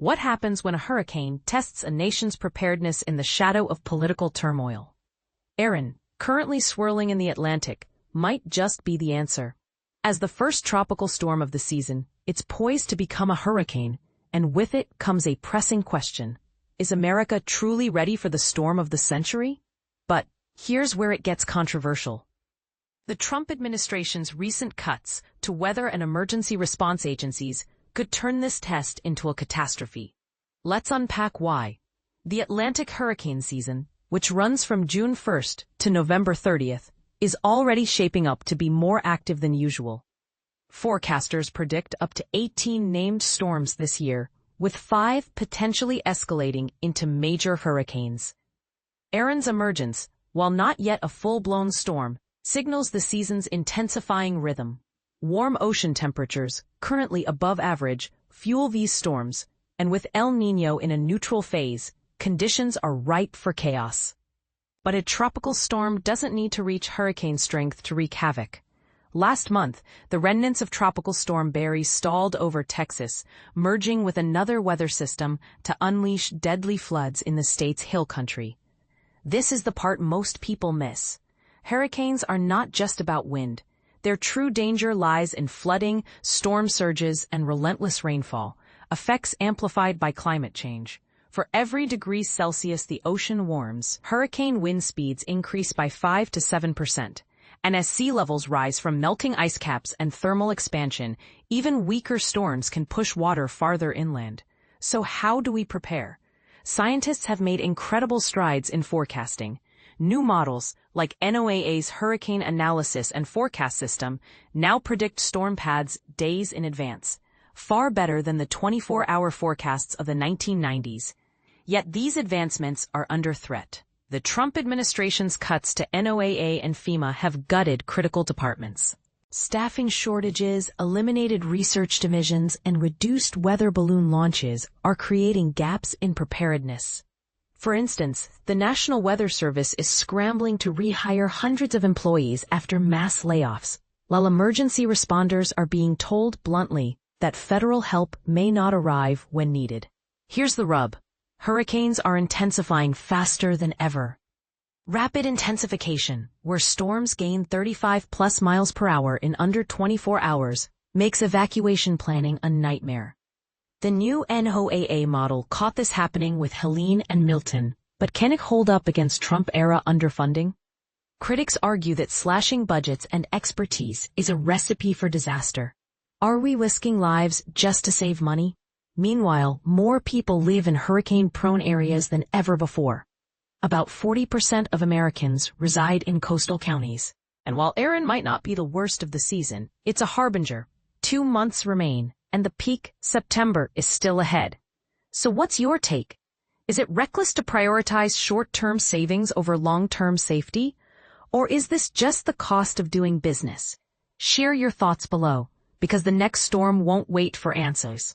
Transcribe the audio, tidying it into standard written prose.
What happens when a hurricane tests a nation's preparedness in the shadow of political turmoil? Erin, currently swirling in the Atlantic, might just be the answer. As the first tropical storm of the season, it's poised to become a hurricane, and with it comes a pressing question. Is America truly ready for the storm of the century? But here's where it gets controversial. The Trump administration's recent cuts to weather and emergency response agencies could turn this test into a catastrophe. Let's unpack why. The Atlantic hurricane season, which runs from June 1st to November 30th, is already shaping up to be more active than usual. Forecasters predict up to 18 named storms this year, with 5 potentially escalating into major hurricanes. Erin's emergence, while not yet a full-blown storm, signals the season's intensifying rhythm. Warm ocean temperatures, currently above average, fuel these storms, and with El Niño in a neutral phase, conditions are ripe for chaos. But a tropical storm doesn't need to reach hurricane strength to wreak havoc. Last month, the remnants of Tropical Storm Barry stalled over Texas, merging with another weather system to unleash deadly floods in the state's hill country. This is the part most people miss. Hurricanes are not just about wind. Their true danger lies in flooding, storm surges, and relentless rainfall, effects amplified by climate change. For every degree Celsius the ocean warms, hurricane wind speeds increase by 5 to 7%. And as sea levels rise from melting ice caps and thermal expansion, even weaker storms can push water farther inland. So how do we prepare? Scientists have made incredible strides in forecasting. New models, like NOAA's Hurricane Analysis and Forecast System, now predict storm paths days in advance, far better than the 24-hour forecasts of the 1990s. Yet these advancements are under threat. The Trump administration's cuts to NOAA and FEMA have gutted critical departments. Staffing shortages, eliminated research divisions, and reduced weather balloon launches are creating gaps in preparedness. For instance, the National Weather Service is scrambling to rehire hundreds of employees after mass layoffs, while emergency responders are being told bluntly that federal help may not arrive when needed. Here's the rub. Hurricanes are intensifying faster than ever. Rapid intensification, where storms gain 35+ miles per hour in under 24 hours, makes evacuation planning a nightmare. The new NOAA model caught this happening with Helene and Milton, but can it hold up against Trump-era underfunding? Critics argue that slashing budgets and expertise is a recipe for disaster. Are we risking lives just to save money? Meanwhile, more people live in hurricane-prone areas than ever before. About 40% of Americans reside in coastal counties. And while Erin might not be the worst of the season, it's a harbinger. 2 months remain, and the peak, September, is still ahead. So what's your take? Is it reckless to prioritize short-term savings over long-term safety? Or is this just the cost of doing business? Share your thoughts below, because the next storm won't wait for answers.